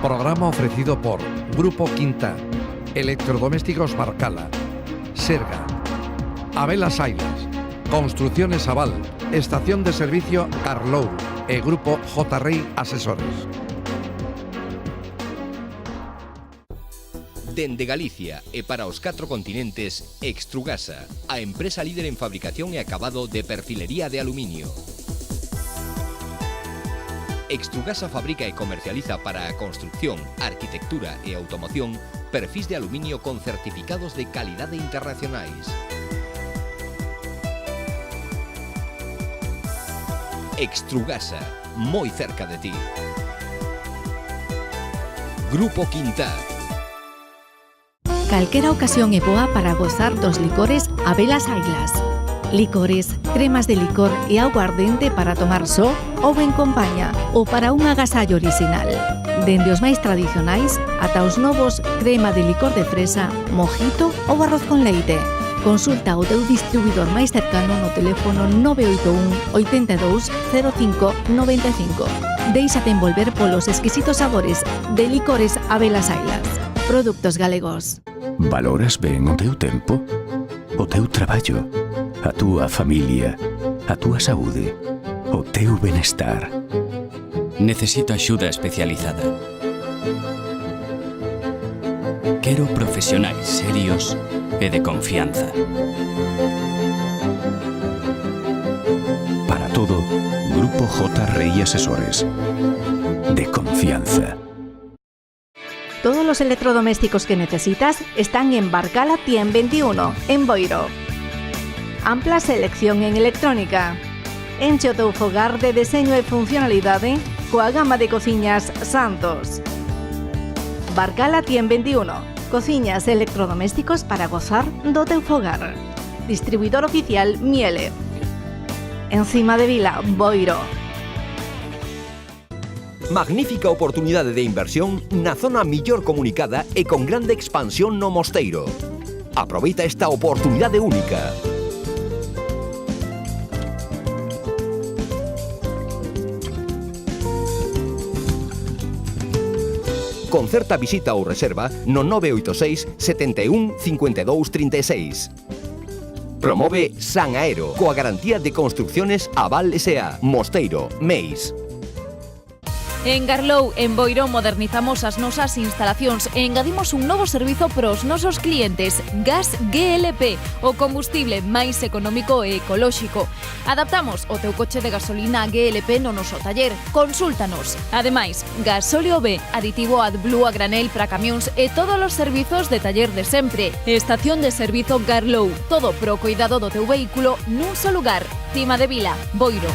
Programa ofrecido por Grupo Quinta, Electrodomésticos Barcala, Serga, Abelas Ailas, Construcciones Aval, Estación de Servicio Carlou e Grupo J. Rey Asesores. Dende Galicia e para os 4 continentes, Extrugasa, a empresa líder en fabricación e acabado de perfilería de aluminio. Extrugasa fabrica e comercializa para a construcción, arquitectura e automoción perfis de aluminio con certificados de calidade internacionais. Extrugasa, moi cerca de ti. Grupo Quinta. Calquera ocasión é boa para gozar dos licores Abelas Ailas. Licores, cremas de licor e aguardente para tomar só ou en compañía ou para un agasallo original. Dende os máis tradicionais ata os novos crema de licor de fresa, mojito ou arroz con leite. Consulta o teu distribuidor máis cercano no teléfono 981 82 05 95. Déixate envolver polos exquisitos sabores de licores Abelas Ailas. Produtos galegos. Valoras ben o teu tempo? O teu traballo? A túa familia? A túa saúde? O teu benestar? Necesito axuda especializada. Quero profesionais serios e de confianza. Para todo, Grupo J. Rey Asesores. De confianza. Todos los electrodomésticos que necesitas están en Barcala Tien 21, en Boiro. Ampla selección en electrónica. Enche o teu fogar de deseño e funcionalidade coa gama de cociñas Santos. Barcala Tien 21. Cociñas e electrodomésticos para gozar do teu fogar. Distribuidor oficial Miele. Encima de Vila, Boiro. Magnífica oportunidade de inversión na zona millor comunicada e con grande expansión no Mosteiro. Aproveita esta oportunidade única. Concerta visita ou reserva no 986 71 52 36. Promove San Aero coa garantía de construcciones Aval S.A. Mosteiro, Meis. En Garlou, en Boiro, modernizamos as nosas instalacións e engadimos un novo servizo para os nosos clientes, Gas GLP, o combustible máis económico e ecolóxico. Adaptamos o teu coche de gasolina GLP no noso taller. Consúltanos. Ademais, gasóleo B, aditivo AdBlue a granel para camións e todos os servizos de taller de sempre. Estación de servizo Garlou. Todo pro cuidado do teu vehículo nun só lugar. Cima de Vila, Boiro.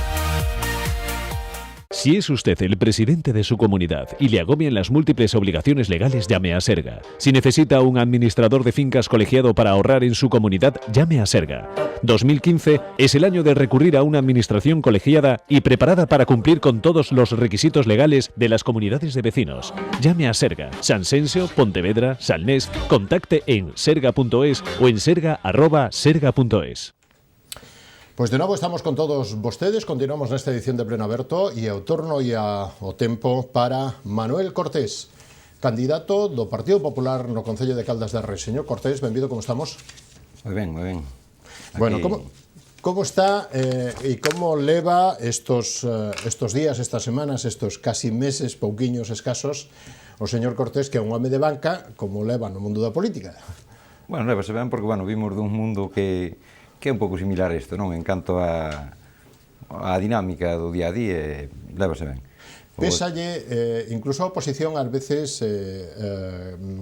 Si es usted el presidente de su comunidad y le agobian las múltiples obligaciones legales, llame a Serga. Si necesita un administrador de fincas colegiado para ahorrar en su comunidad, llame a Serga. 2015 es el año de recurrir a una administración colegiada y preparada para cumplir con todos los requisitos legales de las comunidades de vecinos. Llame a Serga. Sanxenxo, Pontevedra, Salnés. Contacte en serga.es o en serga@serga.es. Pois de novo estamos con todos vostedes, continuamos nesta edición de Pleno Aberto e ao turno e ao tempo para Manuel Cortés, candidato do Partido Popular no Concello de Caldas de Reis. Señor Cortés, benvido, como estamos? Moi ben, moi ben. Bueno, como está e como leva estos días, estas semanas, estos casi meses, pouquiños escasos, o señor Cortés, que é un home de banca, como leva no mundo da política? Bueno, levase ben porque, vimos dun mundo que é un pouco similar a isto, non? En canto a dinámica do día a día, levase ben. Pésalle, incluso a oposición ás veces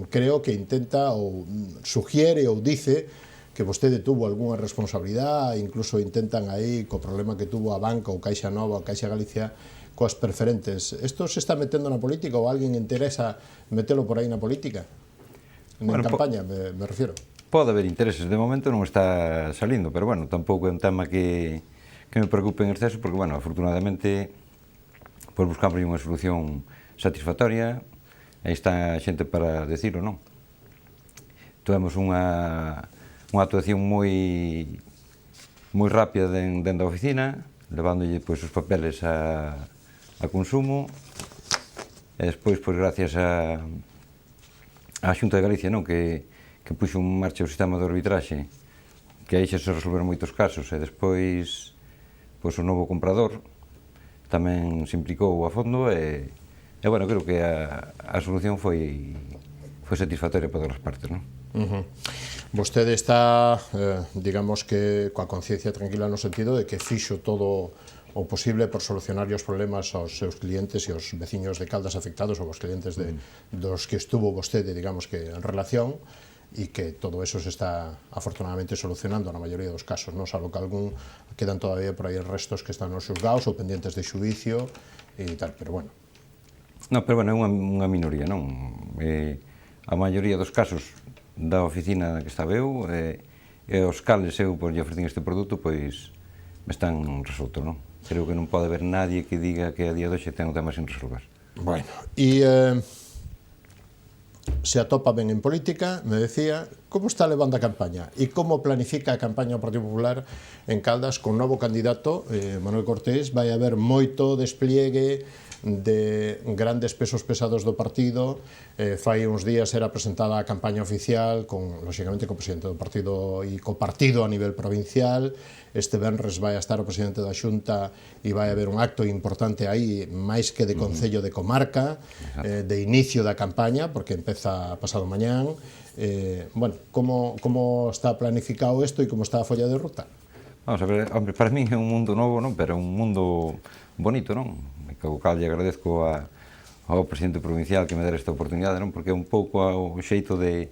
creo que intenta ou sugiere ou dice que vostede tuvo algunha responsabilidade, incluso intentan aí co problema que tuvo a banca ou Caixa Nova ou Caixa Galicia coas preferentes. Isto se está metendo na política ou alguén interesa metelo por aí na política? En campaña, me refiero. Pode haber intereses, de momento non está salindo, pero tampouco é un tema que me preocupe en exceso, porque, afortunadamente, pois buscamos unha solución satisfactoria, aí está a xente para decirlo, non? Tuvemos unha actuación moi rápida dentro da oficina, levándolle pois os papeles a consumo, e despois, pois, gracias á Xunta de Galicia, non, que puxo en marcha o sistema de arbitraxe, que aí xa se resolveron moitos casos, e despois, pois, o novo comprador tamén se implicou a fondo, e bueno, creo que a solución foi satisfactoria para todas as partes, non? Vostede está, digamos que, coa conciencia tranquila no sentido de que fixo todo o posible por solucionar os problemas aos seus clientes e aos veciños de Caldas afectados, ou aos clientes dos que estuvo vostede, digamos que, en relación, e que todo eso se está afortunadamente solucionando na maioría dos casos, non? Salvo que algún quedan todavía por aí restos que están nos xulgados ou pendientes de xuicio e tal, pero bueno. Non, pero bueno, é unha minoría, non? A maioría dos casos da oficina na que estaba eu e os cales eu por lle ofrecín este produto, pois me están resoltos, non? Creo que non pode haber nadie que diga que a día de hoxe ten o tema sin resolver. Bueno, e se atopa ben en política, me decía, como está levando a campaña e como planifica a campaña do Partido Popular en Caldas con novo candidato, Manuel Cortés? Vai haber moito despliegue de grandes pesos pesados do partido. Fai uns días era presentada a campaña oficial lóxicamente co presidente do partido e co partido a nivel provincial. Este venres vai a estar o presidente da Xunta e vai haber un acto importante aí, máis que de concello, de comarca, de inicio da campaña, porque empeza pasado mañán. Bueno, como está planificado isto e como está a folla de ruta? Vamos a ver, hombre, para mí é un mundo novo, non? Pero un mundo bonito, non? Co cal lle agradezco ao presidente provincial que me dera esta oportunidade, non? Porque é un pouco o xeito de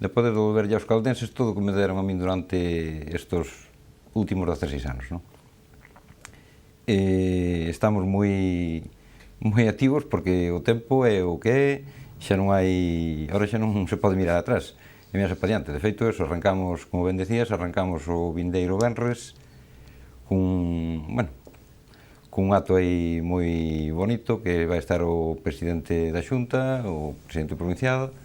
poder devolverlle aos caldenses todo o que me deron a min durante estes últimos 16 anos, non? Estamos moi activos porque o tempo é o que é, xa non hai, ahora xa non se pode mirar atrás, e mirase para diante. De feito, eso, arrancamos, como ben decías, arrancamos o vindeiro venres cun un acto aí moi bonito, que vai estar o presidente da Xunta, o presidente provincial,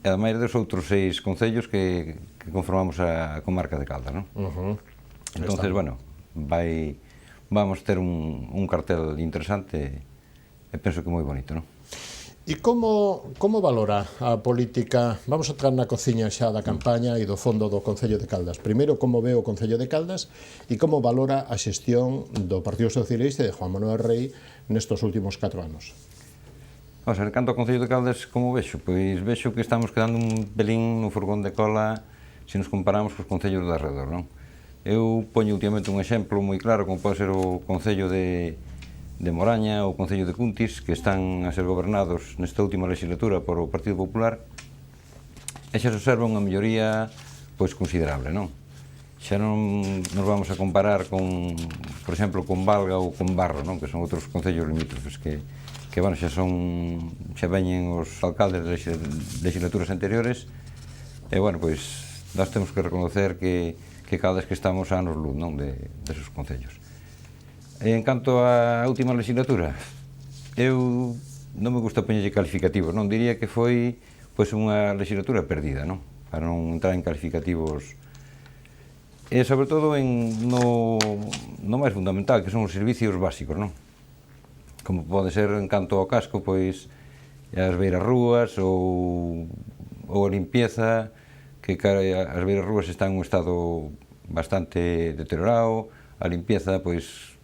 e ademais dos outros 6 concellos que conformamos a comarca de Caldas, non? Entonces, bueno, vamos ter un cartel interesante e penso que moi bonito, non? E como valora a política? Vamos a entrar na cociña xa da campaña e do fondo do Concello de Caldas. Primeiro, como ve o Concello de Caldas e como valora a xestión do Partido Socialista e de Juan Manuel Rey nestos últimos 4 anos? Vamos a ver, canto ao Concello de Caldas, como vexo? Pois vexo que estamos quedando un pelín no furgón de cola se nos comparamos cos concellos de alrededor, non? Eu poño últimamente un exemplo moi claro, como pode ser o Concello de Moraña ou o Concello de Cuntis, que están a ser gobernados nesta última legislatura por o Partido Popular, e xa se observa unha melloría pois considerable, non? Xa non nos vamos a comparar con, por exemplo, con Valga ou con Barro, non? Que son outros concellos limítrofes que bueno, xa veñen os alcaldes de legislaturas anteriores, e bueno, pois nós temos que reconocer que cada vez que estamos a anos luz, non? Desos concellos. En canto á última legislatura, eu non me gusta poñerlle calificativos, non? Diría que foi pois unha legislatura perdida, non? Para non entrar en calificativos. E sobre todo no máis fundamental, que son os servicios básicos, non? Como pode ser en canto ao casco, pois as beiras rúas ou a limpieza, que as beiras rúas están en un estado bastante deteriorado, a limpieza, pois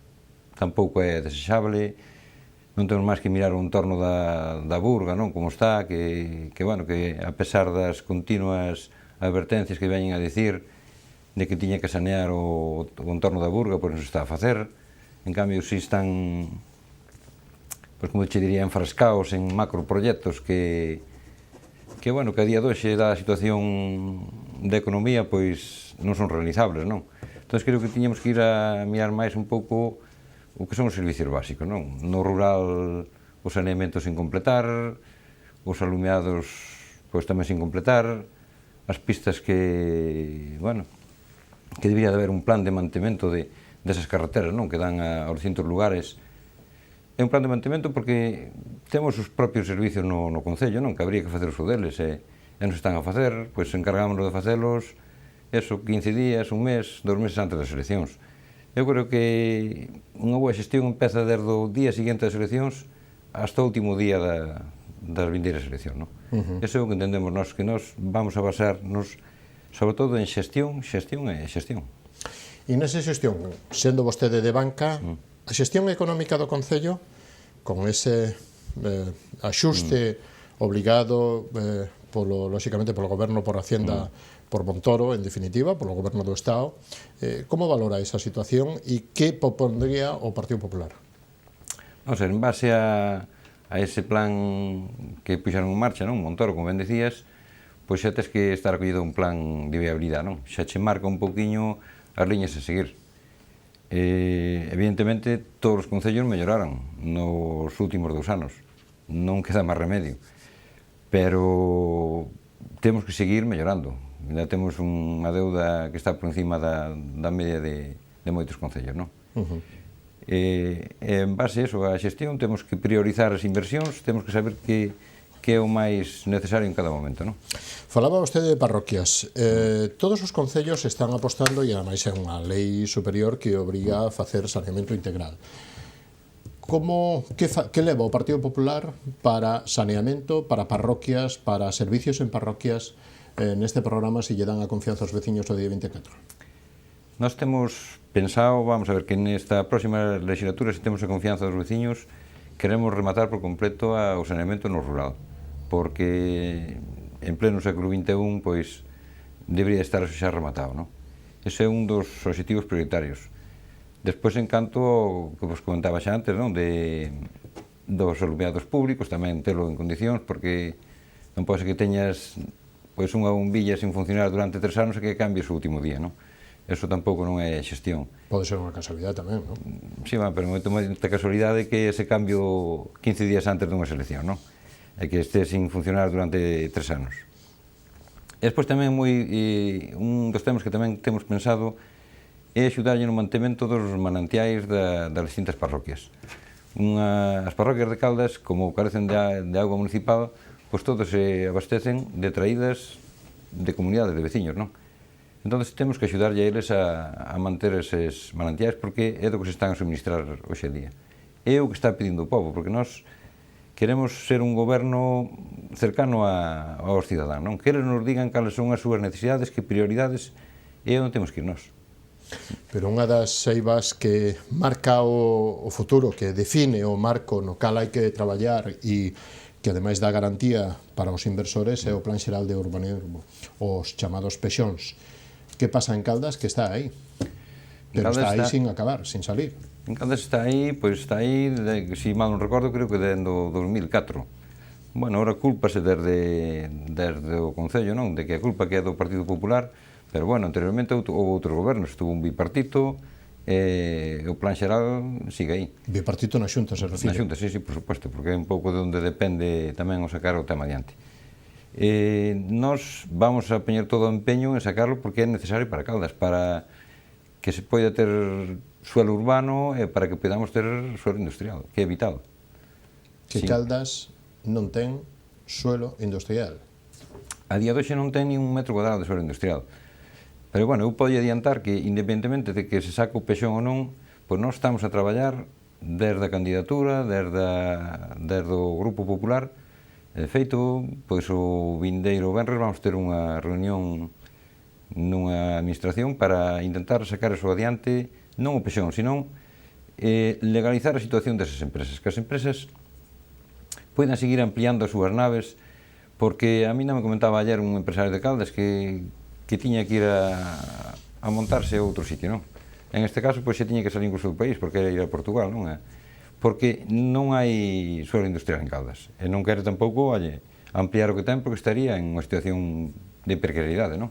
tampouco é desexable, non temos máis que mirar o entorno da Burga, non? Como está, que bueno, que a pesar das continuas advertencias que veñen a dicir de que tiña que sanear o entorno da Burga, pois non se está a facer. En cambio, si están, pois como che diría, enfrascados en macroproxectos que bueno, que a día de hoxe da situación de economía, pois non son realizables, non? Entón, creo que tiñamos que ir a mirar máis un pouco o que son os servicios básicos, non? No rural, os saneamentos sin completar, os alumeados, pois tamén sin completar, as pistas que, bueno, que debería de haber un plan de mantemento desas carreteras, non? Que dan aos distintos lugares. É un plan de mantemento porque temos os propios servicios no Concello, non? Que habría que facer os deles, e non están a facer, pois encargámonos de facelos, 15 días, un mes, 2 meses antes das eleccións. Eu creo que unha boa xestión empeza desde o día seguinte das eleccións hasta o último día das vindeiras eleccións, non? Eso é o que entendemos nós, que nós vamos a basarnos sobre todo en xestión e xestión. E nesa xestión, sendo vostede de banca, a xestión económica do Concello, con ese axuste obligado lóxicamente polo Goberno, por Hacienda, por Montoro, en definitiva, polo Goberno do Estado, como valora esa situación e que propondría o Partido Popular? Non sei, en base a ese plan que puxeron en marcha, non, Montoro, como ben decías, pois xa tens que estar acollido un plan de viabilidade, non? Xa che marca un poquinho as liñas a seguir. Evidentemente, todos os concellos melloraron nos últimos 2 anos. Non queda máis remedio. Pero temos que seguir mellorando. Ainda temos unha deuda que está por encima da media de moitos concellos, non? En base a eso, a xestión, temos que priorizar as inversións, temos que saber que é o máis necesario en cada momento, non? Falaba vostede de parroquias. Todos os concellos están apostando, e ademais é unha lei superior que obriga a facer saneamento integral. Que leva o Partido Popular para saneamento, para parroquias, para servicios en parroquias, neste programa, se lle dan a confianza aos veciños o día 24? Nós temos pensado, vamos a ver, que nesta próxima legislatura, se temos a confianza dos veciños, queremos rematar por completo o saneamento no rural, porque en pleno século XXI, pois, debería estar xa rematado, non? Ese é un dos obxectivos prioritarios. Despois, en canto, que vos comentaba xa antes, non, dos alumeados públicos, tamén telo en condicións, porque non pode ser que teñas pois unha bombilla sin funcionar durante 3 anos e que cambies o último día, non? Eso tampouco non é xestión. Pode ser unha casualidade tamén, non? Sí, pero moita casualidade que ese cambio 15 días antes dunha selección, non? E que este sin funcionar durante 3 anos. E despois tamén un dos temas que tamén temos pensado é axudarlle no mantemento dos manantiais das distintas parroquias. As parroquias de Caldas, como carecen de auga municipal, pois todos se abastecen de traídas de comunidades de veciños, non? Entón, temos que axudarlle a eles a manter eses manantiais, porque é do que se están a suministrar hoxe día. É o que está pedindo o povo, porque nós queremos ser un goberno cercano aos cidadáns, non? Que eles nos digan cales son as súas necesidades, que prioridades, é onde temos que ir nós. Pero unha das eivas que marca o futuro, que define o marco no cal hai que traballar e que ademais dá garantía para os inversores é o Plan Xeral de Urbanismo, os chamados PEXONs. Que pasa en Caldas? Que está aí. Pero está aí sin acabar, sin salir. En Caldas está aí, se mal non recordo, creo que desde o 2004. Bueno, ahora cúlpase desde o Concello, non? De que a culpa que é do Partido Popular, pero bueno, anteriormente houve outros gobernos, estuvo un bipartito, e o Plan Xeral sigue aí. Bipartito na Xunta, se refire? Na Xunta, sí, por suposto, porque é un pouco de onde depende tamén o sacar o tema adiante. Nós vamos a poñer todo o empeño en sacarlo porque é necesario para Caldas, para que se poida ter suelo urbano e para que podamos ter suelo industrial, que é vital. Que Caldas non ten suelo industrial. A día de hoxe non ten ni un metro cuadrado de suelo industrial. Pero, bueno, eu podo adiantar que, independentemente de que se saque o pexón ou non, pois nós estamos a traballar desde a candidatura, desde o Grupo Popular. De feito, pois o vindeiro venres vamos ter unha reunión nunha administración para intentar sacar eso adiante, non o pexón, senón legalizar a situación desas empresas, que as empresas poidan seguir ampliando as súas naves, porque a mí non me comentaba ayer un empresario de Caldas que tiña que ir a montarse a outro sitio, non? En este caso, pois se tiña que salir incluso do país, porque era ir a Portugal, non é? Porque non hai suelo industrial en Caldas, e non quere tampouco, ampliar o que ten, porque estaría en unha situación de precariedade, non?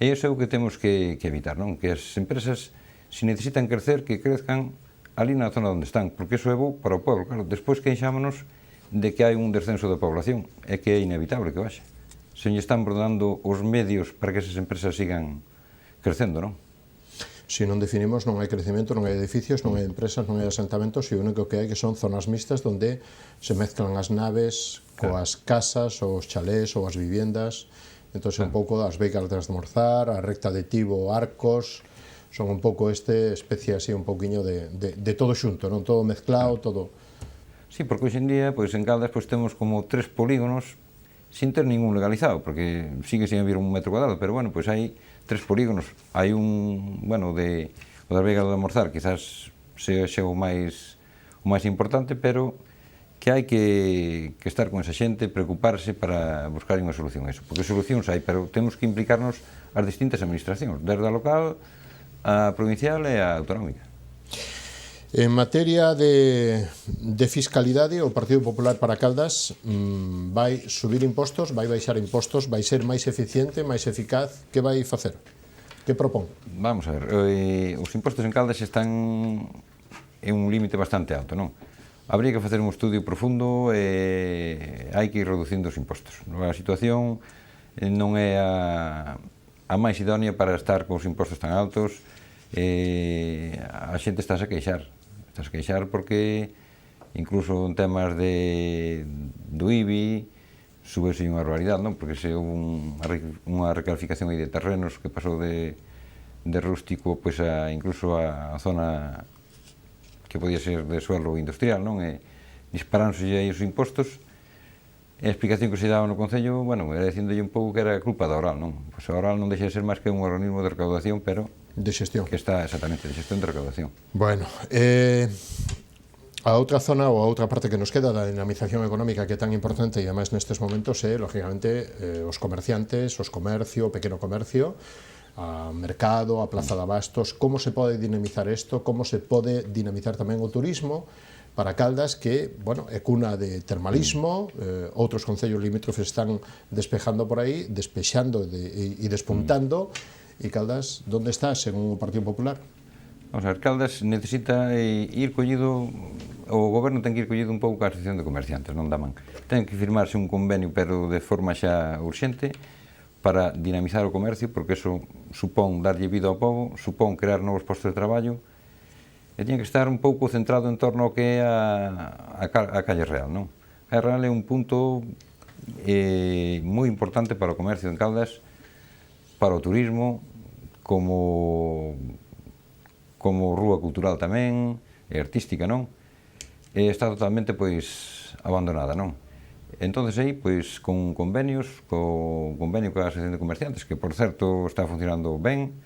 E iso é o que temos que evitar, non? Que as empresas, se necesitan crecer, que crezcan ali na zona onde están, porque iso é bo para o pueblo, claro. Despois queixámonos de que hai un descenso da población, é que é inevitable que baixe. Se lle están dando os medios para que esas empresas sigan crecendo, non? Se non definimos, non hai crecemento, non hai edificios, non hai empresas, non hai asentamentos, e o único que hai que son zonas mixtas onde se mezclan as naves coas casas, ou os chalés, ou as viviendas. Entón, un pouco as veigas de almorzar, a recta de Tibo, Arcos, son un pouco especie así, un pouquiño de todo xunto, non? Todo mezclado, todo... Sí, porque hoxe en día, pois en Caldas pois temos como 3 polígonos sin ter ningún legalizado, porque sigue sin haber un metro cuadrado, pero bueno, pois hai 3 polígonos. Hai un, bueno, o da Veiga do Amorzar, quizás sexa o máis importante, pero que hai que estar con esa xente, preocuparse para buscar unha solución a eso, porque solucións hai, pero temos que implicarnos as distintas administracións, desde a local, a provincial e a autonómica. En materia de fiscalidade, o Partido Popular para Caldas vai subir impostos, vai baixar impostos, vai ser máis eficiente, máis eficaz, que vai facer? Que propón? Vamos a ver, os impostos en Caldas están en un límite bastante alto, non? Habría que facer un estudio profundo e hai que ir reducindo os impostos. A situación non é a máis idónea para estar con os impostos tan altos. A xente está a queixar porque incluso en temas do IBI súbese unha barbaridade, non? Porque se houve unha recalificación aí de terrenos que pasou de rústico pois incluso a zona que podía ser de suelo industrial, non? E disparáronse aí os impostos. E a explicación que se daba no Concello, bueno, era dicíndolle un pouco que era culpa da Oral, non? Pois a Oral non deixa de ser máis que un organismo de recaudación, pero de xestión. Que está exactamente de xestión de recaudación. Bueno, a outra zona ou a outra parte que nos queda da dinamización económica que é tan importante e además nestes momentos é, lógicamente, os comerciantes, os comercio, o pequeno comercio, a mercado, a plaza de abastos, como se pode dinamizar isto, como se pode dinamizar tamén o turismo para Caldas, que, bueno, é cuna de termalismo, outros concellos limítrofes están despejando por aí, despexando e despuntando, e Caldas, onde está, según o Partido Popular? Vamos a ver, Caldas necesita ir collido, o goberno ten que ir collido un pouco a asociación de comerciantes, non da man. Ten que firmarse un convenio, pero de forma xa urxente, para dinamizar o comercio, porque eso supón darlle vida ao pobo, supón crear novos postos de traballo, e tiña que estar un pouco centrado en torno ao que é a Calle Real, non? A Calle Real é un punto moi importante para o comercio en Caldas, para o turismo, como rúa cultural tamén, e artística, non? E está totalmente, pois, abandonada, non? Entonces aí, pois, con convenios, co convenio coa Asociación de Comerciantes, que, por certo, está funcionando ben,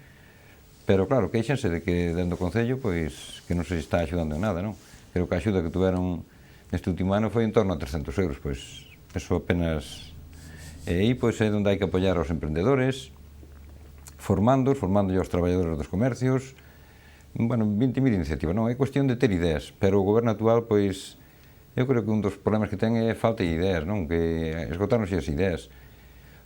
pero, claro, queixanse de que, dentro do Concello, pois, que non se está axudando en nada, non? Creo que a axuda que tuveron neste último ano foi en torno a 300 euros, pois, eso apenas... E aí, pois, é onde hai que apoiar aos emprendedores, formando aos traballadores dos comercios, bueno, 20.000 iniciativas, non? É cuestión de ter ideas, pero o goberno actual, pois, eu creo que un dos problemas que ten é falta de ideas, non? Que esgotarnos as ideas.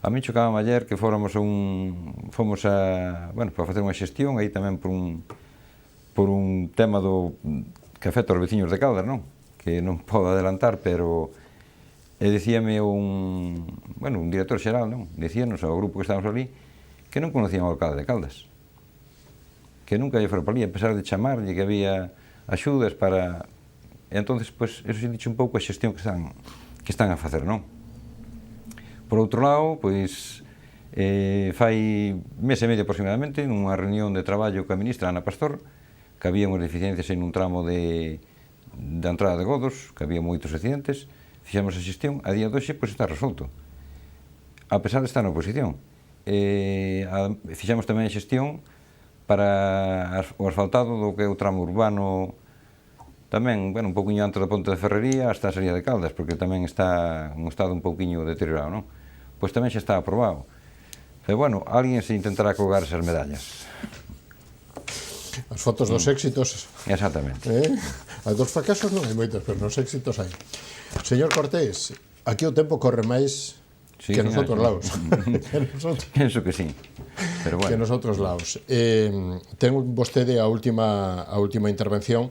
A mí chocaba ayer que fomos para facer unha xestión, aí tamén por un tema que afecta aos veciños de Caldas, non? Que non podo adelantar, pero dicíame un director xeral, non? Dicíanos ao grupo que estábamos ali que non conocían o alcalde de Caldas, que nunca lle fora para ali, a pesar de chamarlle que había axudas para... E entonces, pois, eso se dixe un pouco a xestión que están a facer, non? Por outro lado, pois, fai mes e medio aproximadamente, nunha reunión de traballo coa ministra Ana Pastor, que había unhas deficiencias en un tramo da entrada de Godos, que había moitos accidentes, fixemos a xestión, a día de hoxe, pois, está resolto, a pesar de estar na oposición. Fixemos tamén a xestión para o asfaltado do que é o tramo urbano tamén, un pouquinho antes da Ponte de Ferrería hasta a salida de Caldas, porque tamén está un estado un pouquinho deteriorado, non? Pois tamén xa está aprobado. Pero, alguén se intentará colgar esas medallas. As fotos dos éxitos. Exactamente. As dos fracasos non hai moitos, pero nos éxitos hai. Señor Cortés, aquí o tempo corre máis... Sí, que nos outros lados. Penso que sí. Pero bueno. Que nos outros lados. Ten vostede a última intervención,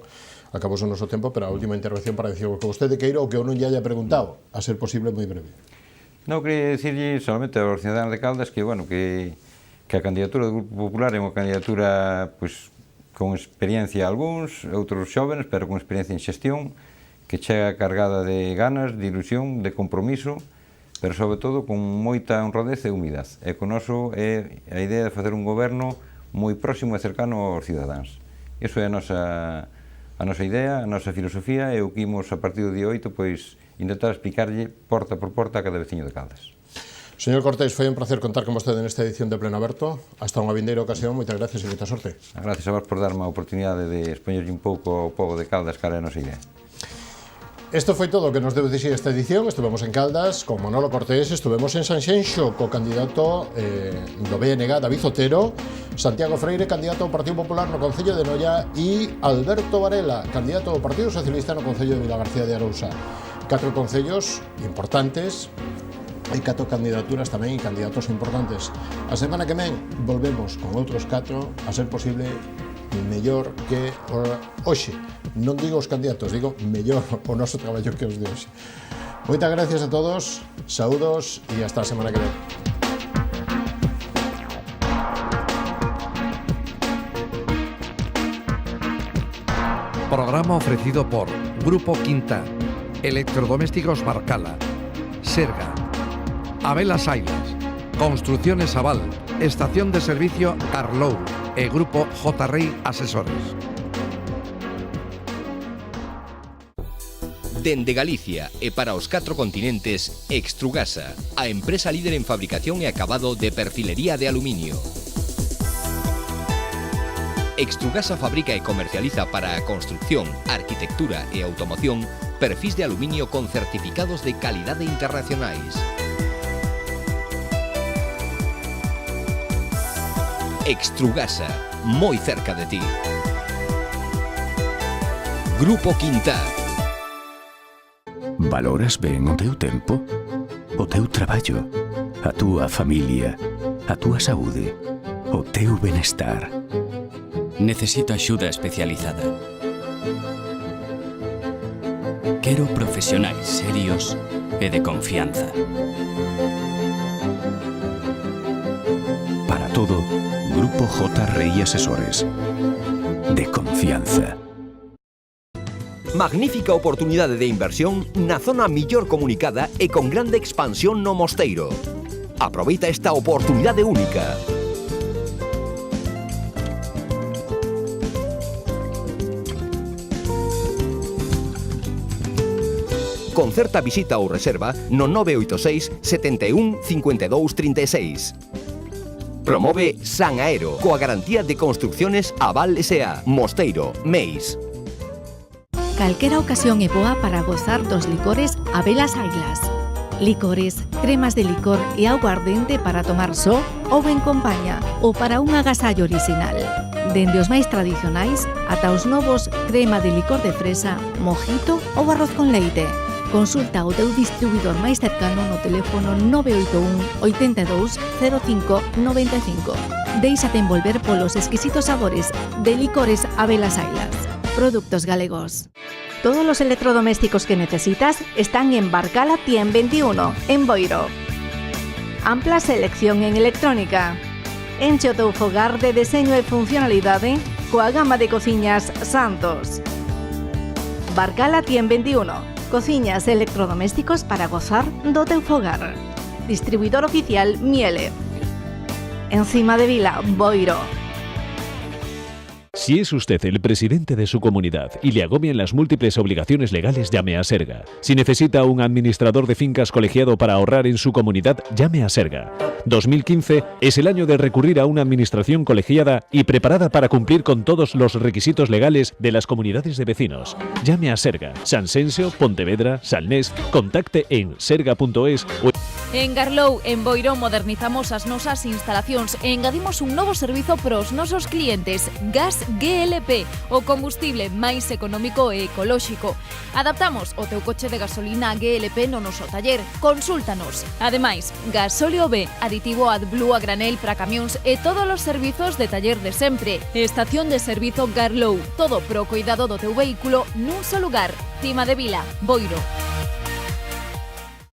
acabou o noso tempo, pero a última intervención para dicir o que vostede queira ou que eu non lle haya preguntado, a ser posible moi breve. Non, quería dicirlle solamente aos ciudadanos de Caldas que, que a candidatura do Grupo Popular é unha candidatura, pois, con experiencia algúns, outros xóvenes, pero con experiencia en xestión, que chega cargada de ganas, de ilusión, de compromiso, pero sobre todo con moita honradez e humildade. E con noso é a idea de facer un goberno moi próximo e cercano aos cidadáns. Iso é a a nosa idea, a nosa filosofía e o que imos a partir do día 8 pois intentar explicarlle porta por porta a cada veciño de Caldas. Señor Cortés, foi un placer contar con vostede nesta edición de Pleno Aberto. Hasta unha vindeira ocasión, moitas gracias e moita sorte. Gracias a vos por darme a oportunidade de expoñerlle un pouco ao pobo de Caldas cara a nosa idea. Isto foi todo o que nos deu dicir esta edición. Estuvemos en Caldas con Manolo Cortés, estuvemos en Sanxenxo co candidato do BNG, David Otero, Santiago Freire, candidato ao Partido Popular no Concello de Noia, e Alberto Varela, candidato ao Partido Socialista no Concello de Vilagarcía de Arousa. 4 concellos importantes, hai 4 candidaturas tamén e candidatos importantes. A semana que ven volvemos con outros 4, a ser posible mellor que hoxe. Non digo os candidatos, digo mellor o noso traballo que os de hoxe. Moitas gracias a todos, saúdos e hasta a semana que ven. Programa ofrecido por Grupo Quinta, Electrodomésticos Barcala, Serga, Abelas Ailas, Construcciones Aval, Estación de Servicio Carlou e Grupo J. Rey Asesores. Dende Galicia e para os 4 continentes, Extrugasa, a empresa líder en fabricación e acabado de perfilería de aluminio. Extrugasa fabrica e comercializa para a construcción, arquitectura e automoción perfis de aluminio con certificados de calidade internacionais. Extrugasa, moi cerca de ti. Grupo Quinta. Valoras ben o teu tempo, o teu traballo, a túa familia, a túa saúde, o teu benestar. Necesito axuda especializada. Quero profesionais serios e de confianza. Para todo, Grupo J. Rey Asesores. De confianza. Magnífica oportunidade de inversión na zona millor comunicada e con grande expansión no Mosteiro. Aproveita esta oportunidade única. Concerta visita ou reserva no 986 71 52 36. Promove San Aero, coa garantía de construcciones Aval S.A. Mosteiro, Meis. Calquera ocasión é boa para gozar dos licores Abelas Ailas. Licores, cremas de licor e aguardente para tomar só ou en compañía ou para un agasallo original. Dende os máis tradicionais ata os novos crema de licor de fresa, mojito ou arroz con leite. Consulta o teu distribuidor máis cercano no teléfono 981 82 05 95. Déixate envolver polos exquisitos sabores de licores Abelas Ailas. Productos galegos. Todos los electrodomésticos que necesitas están en Barcala Tien 21, en Boiro. Ampla selección en electrónica. Enche o teu fogar de deseño e funcionalidade coa gama de cociñas Santos. Barcala Tien 21. Cociñas e electrodomésticos para gozar do teu fogar. Distribuidor oficial Miele. Encima de Vila, Boiro. Si es usted el presidente de su comunidad y le agobian las múltiples obligaciones legales, llame a Serga. Si necesita un administrador de fincas colegiado para ahorrar en su comunidad, llame a Serga. 2015 es el año de recurrir a una administración colegiada y preparada para cumplir con todos los requisitos legales de las comunidades de vecinos. Llame a Serga. Sanxenxo, Pontevedra, Salnés. Contacte en serga.es o... En Garlou, en Boiro, modernizamos as nosas instalacións e engadimos un novo servizo para os nosos clientes, Gas GLP, o combustible máis económico e ecolóxico. Adaptamos o teu coche de gasolina GLP no noso taller. Consúltanos. Ademais, gasóleo B, aditivo AdBlue a granel para camións e todos os servizos de taller de sempre. Estación de servizo Garlou. Todo pro cuidado do teu vehículo nun só lugar. Cima de Vila, Boiro.